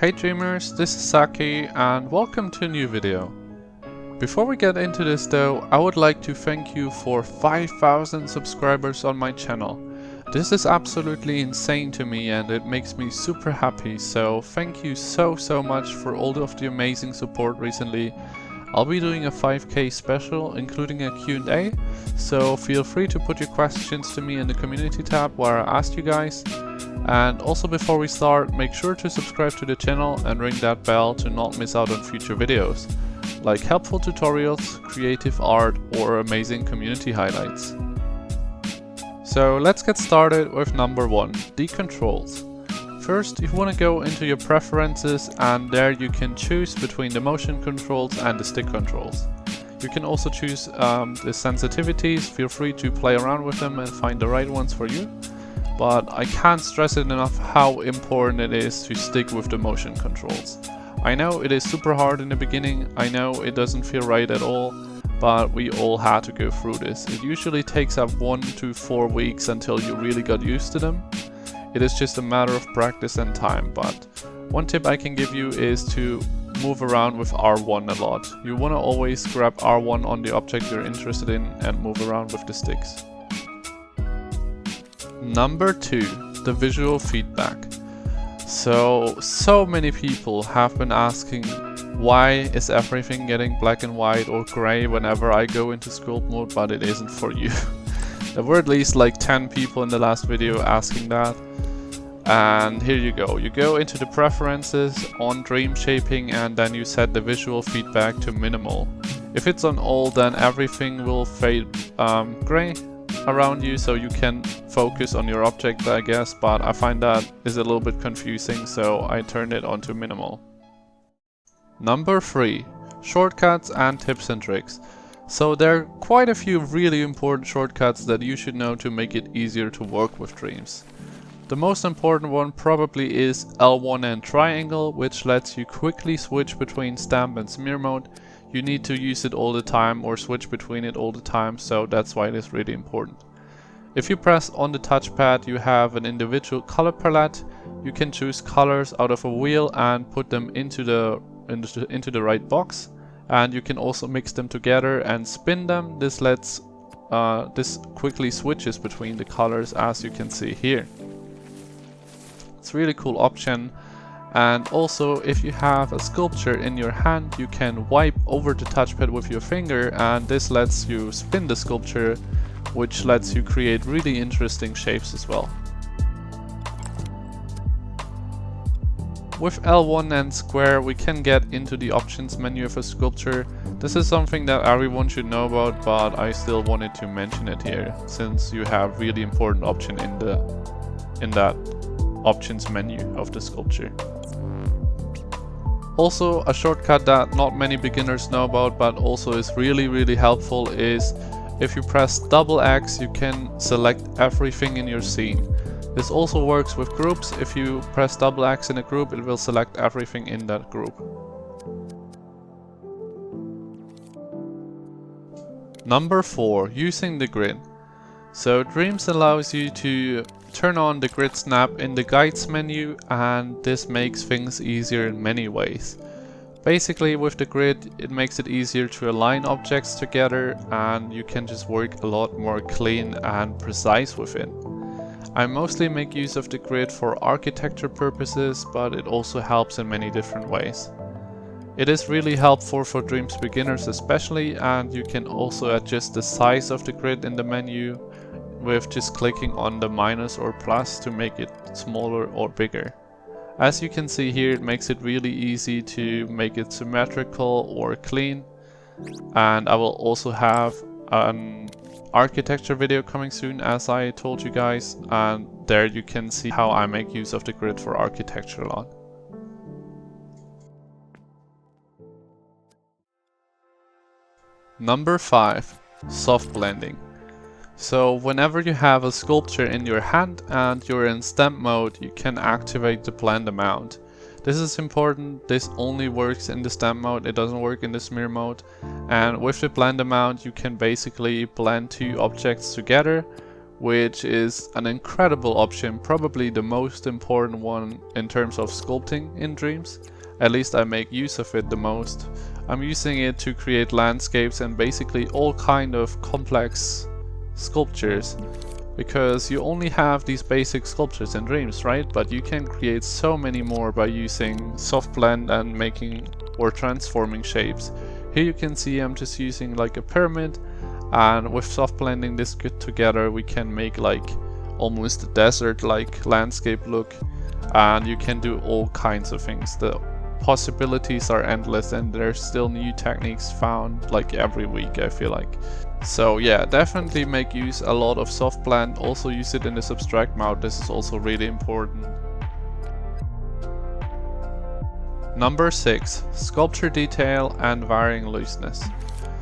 Hey dreamers, this is Saki and welcome to a new video. Before we get into this though, I would like to thank you for 5,000 subscribers on my channel. This is absolutely insane to me and it makes me super happy, so thank you so much for all of the amazing support recently. I'll be doing a 5k special including a Q&A, so feel free to put your questions to me in the community tab where I asked you guys. And also before we start, make sure to subscribe to the channel and ring that bell to not miss out on future videos, like helpful tutorials, creative art or amazing community highlights. So let's get started with number 1, DeE Controls. First, you want to go into your preferences and there you can choose between the motion controls and the stick controls. You can also choose the sensitivities, feel free to play around with them and find the right ones for you. But I can't stress it enough how important it is to stick with the motion controls. I know it is super hard in the beginning, I know it doesn't feel right at all, but we all had to go through this. It usually takes up 1 to 4 weeks until you really got used to them. It is just a matter of practice and time, but one tip I can give you is to move around with R1 a lot. You want to always grab R1 on the object you're interested in and move around with the sticks. Number 2, the visual feedback. So many people have been asking why is everything getting black and white or gray whenever I go into sculpt mode, but it isn't for you. There were at least like 10 people in the last video asking that. And here you go. You go into the preferences on dream shaping and then you set the visual feedback to minimal. If it's on all, then everything will fade gray around you, so you can focus on your object, I guess, but I find that is a little bit confusing, so I turned it on to minimal. Number 3, shortcuts and tips and tricks. So there are quite a few really important shortcuts that you should know to make it easier to work with dreams. The most important one probably is L1 and triangle, which lets you quickly switch between stamp and smear mode. You need to use it all the time or switch between it all the time, so that's why it is really important. If you press on the touchpad, you have an individual color palette. You can choose colors out of a wheel and put them into the right box. And you can also mix them together and spin them. This quickly switches between the colors, as you can see here. It's a really cool option. And also, if you have a sculpture in your hand, you can wipe over the touchpad with your finger, and this lets you spin the sculpture, which lets you create really interesting shapes as well. With L1 and square, we can get into the options menu of a sculpture. This is something that everyone should know about, but I still wanted to mention it here, since you have really important option in that options menu of the sculpture. Also, a shortcut that not many beginners know about but also is really helpful is if you press double X, you can select everything in your scene. This also works with groups. If you press double X in a group, it will select everything in that group. Number 4, using the grid. So Dreams allows you to turn on the grid snap in the guides menu, and this makes things easier in many ways. Basically, with the grid, it makes it easier to align objects together and you can just work a lot more clean and precise with it. I mostly make use of the grid for architecture purposes, but it also helps in many different ways. It is really helpful for Dreams beginners especially, and you can also adjust the size of the grid in the menu with just clicking on the minus or plus to make it smaller or bigger. As you can see here, it makes it really easy to make it symmetrical or clean. And I will also have an architecture video coming soon, as I told you guys, and there you can see how I make use of the grid for architecture a lot. Number 5, soft blending. So whenever you have a sculpture in your hand and you're in stamp mode, you can activate the blend amount. This is important. This only works in the stamp mode, it doesn't work in the smear mode. And with the blend amount, you can basically blend two objects together which is an incredible option, probably the most important one in terms of sculpting in Dreams. At least I make use of it the most. I'm using it to create landscapes and basically all kind of complex sculptures, because you only have these basic sculptures in Dreams, right? But you can create so many more by using Softblend and making or transforming shapes. Here you can see I'm just using like a pyramid, and with Softblending this together we can make like almost a desert like landscape look, and you can do all kinds of things. The possibilities are endless and there's still new techniques found like every week, I feel like. So yeah, definitely make use a lot of Softblend. Also use it in the subtract mode, this is also really important. Number 6, sculpture detail and varying looseness.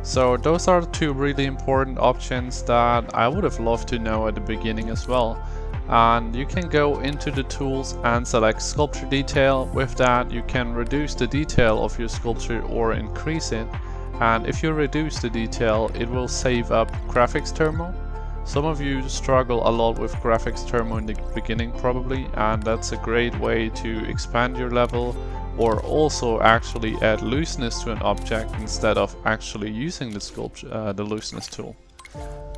So those are two really important options that I would have loved to know at the beginning as well. And you can go into the tools and select sculpture detail. With that you can reduce the detail of your sculpture or increase it. And if you reduce the detail, it will save up graphics turbo. Some of you struggle a lot with graphics turbo in the beginning probably, and that's a great way to expand your level, or also actually add looseness to an object instead of actually using the looseness tool.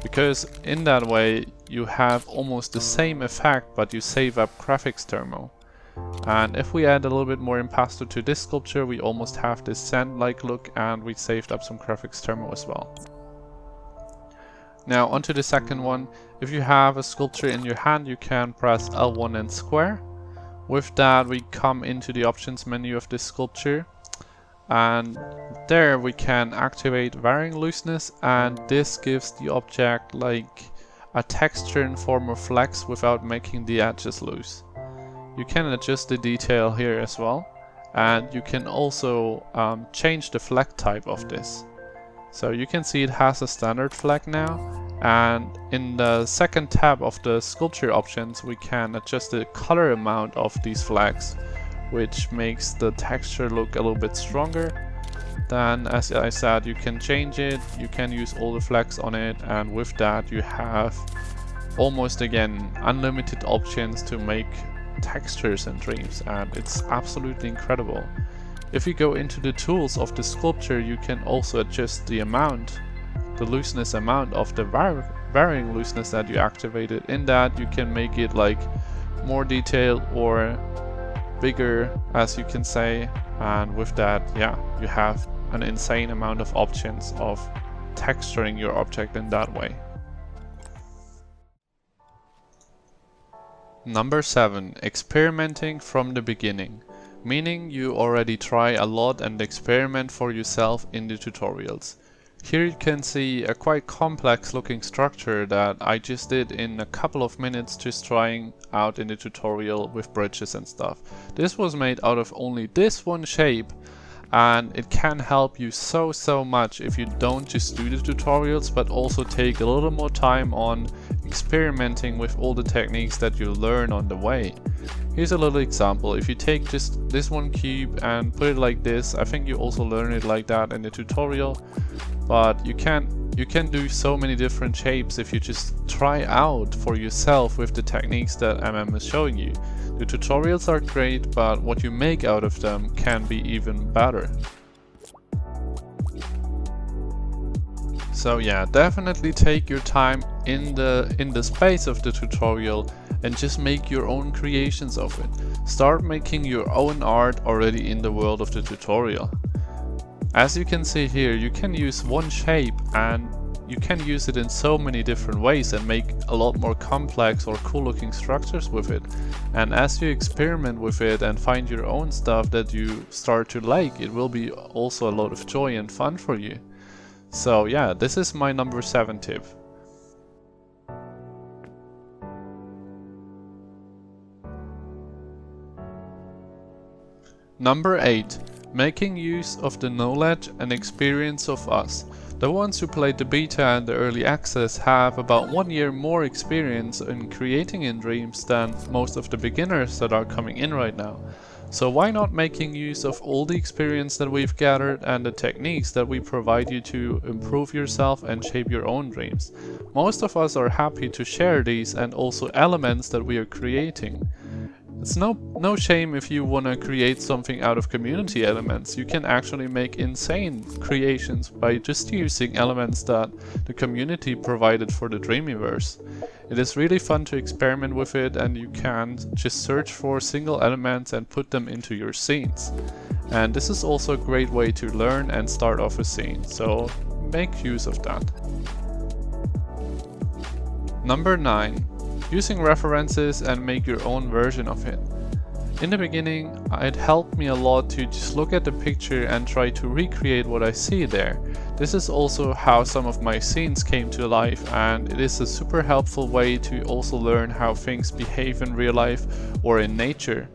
Because in that way you have almost the same effect, but you save up graphics turbo. And if we add a little bit more impasto to this sculpture, we almost have this sand-like look, and we saved up some graphics turbo as well. Now onto the second one. If you have a sculpture in your hand, you can press L1 and square. With that we come into the options menu of this sculpture, and there we can activate varying looseness, and this gives the object like a texture in form of flex without making the edges loose. You can adjust the detail here as well, and you can also change the flag type of this. So you can see it has a standard flag now, and in the second tab of the sculpture options we can adjust the color amount of these flags, which makes the texture look a little bit stronger. Then, as I said, you can change it, you can use all the flags on it, and with that you have almost again unlimited options to make textures and Dreams, and it's absolutely incredible. If you go into the tools of the sculpture, you can also adjust the amount, the looseness amount of the varying looseness that you activated. In that you can make it like more detailed or bigger, as you can say, and with that, yeah, you have an insane amount of options of texturing your object in that way. Number 7, experimenting from the beginning, meaning you already try a lot and experiment for yourself in the tutorials. Here you can see a quite complex looking structure that I just did in a couple of minutes, just trying out in the tutorial with bridges and stuff. This was made out of only this one shape, and it can help you so much if you don't just do the tutorials but also take a little more time on experimenting with all the techniques that you learn on the way. Here's a little example. If you take just this one cube and put it like this, I think you also learn it like that in the tutorial, but you can do so many different shapes if you just try out for yourself with the techniques that is showing you. The tutorials are great, but what you make out of them can be even better. So yeah, definitely take your time in the space of the tutorial and just make your own creations of it. Start making your own art already in the world of the tutorial. As you can see here, you can use one shape and you can use it in so many different ways and make a lot more complex or cool looking structures with it. And as you experiment with it and find your own stuff that you start to like, it will be also a lot of joy and fun for you. So yeah, this is my number 7 tip. Number 8. Making use of the knowledge and experience of us. The ones who played the beta and the early access have about 1 year more experience in creating in Dreams than most of the beginners that are coming in right now. So why not making use of all the experience that we've gathered and the techniques that we provide you to improve yourself and shape your own dreams. Most of us are happy to share these and also elements that we are creating. It's no shame if you want to create something out of community elements. You can actually make insane creations by just using elements that the community provided for the Dreamiverse. It is really fun to experiment with it, and you can just search for single elements and put them into your scenes. And this is also a great way to learn and start off a scene, so make use of that. Number 9. Using references and make your own version of it. In the beginning, it helped me a lot to just look at the picture and try to recreate what I see there. This is also how some of my scenes came to life, and it is a super helpful way to also learn how things behave in real life or in nature.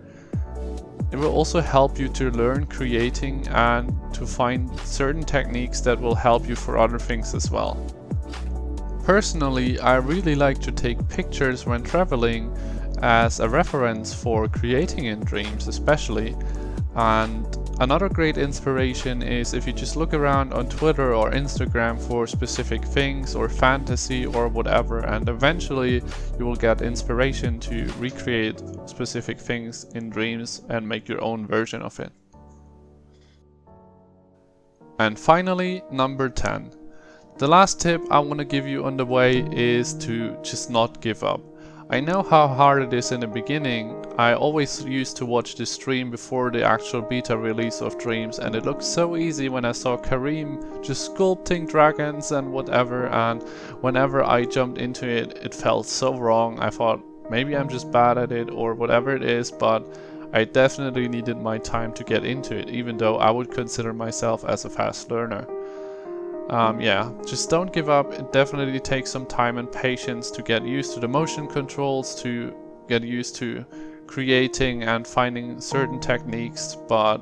It will also help you to learn creating and to find certain techniques that will help you for other things as well. Personally, I really like to take pictures when traveling as a reference for creating in Dreams especially. And another great inspiration is if you just look around on Twitter or Instagram for specific things or fantasy or whatever, and eventually you will get inspiration to recreate specific things in Dreams and make your own version of it. And finally, number 10. The last tip I want to give you on the way is to just not give up. I know how hard it is in the beginning. I always used to watch the stream before the actual beta release of Dreams, and it looked so easy when I saw Kareem just sculpting dragons and whatever, and whenever I jumped into it, it felt so wrong. I thought maybe I'm just bad at it or whatever it is, but I definitely needed my time to get into it, even though I would consider myself as a fast learner. Yeah, just don't give up. It definitely takes some time and patience to get used to the motion controls, to get used to creating and finding certain techniques, but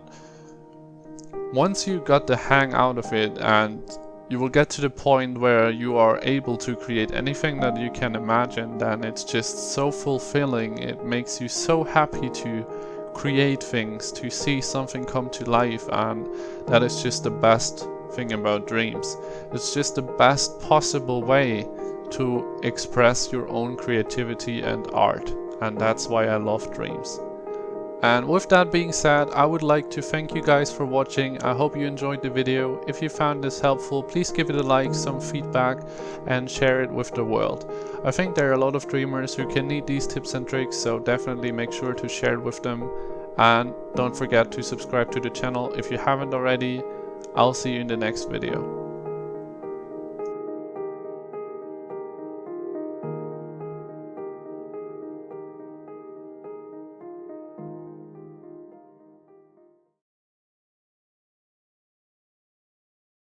once you got the hang out of it, and you will get to the point where you are able to create anything that you can imagine, then it's just so fulfilling. It makes you so happy to create things, to see something come to life, and that is just the best thing about Dreams. It's just the best possible way to express your own creativity and art, and that's why I love Dreams. And with that being said, I would like to thank you guys for watching. I hope you enjoyed the video. If you found this helpful, please give it a like, some feedback, and share it with the world. I think there are a lot of dreamers who can need these tips and tricks, so definitely make sure to share it with them. And don't forget to subscribe to the channel if you haven't already. I'll see you in the next video.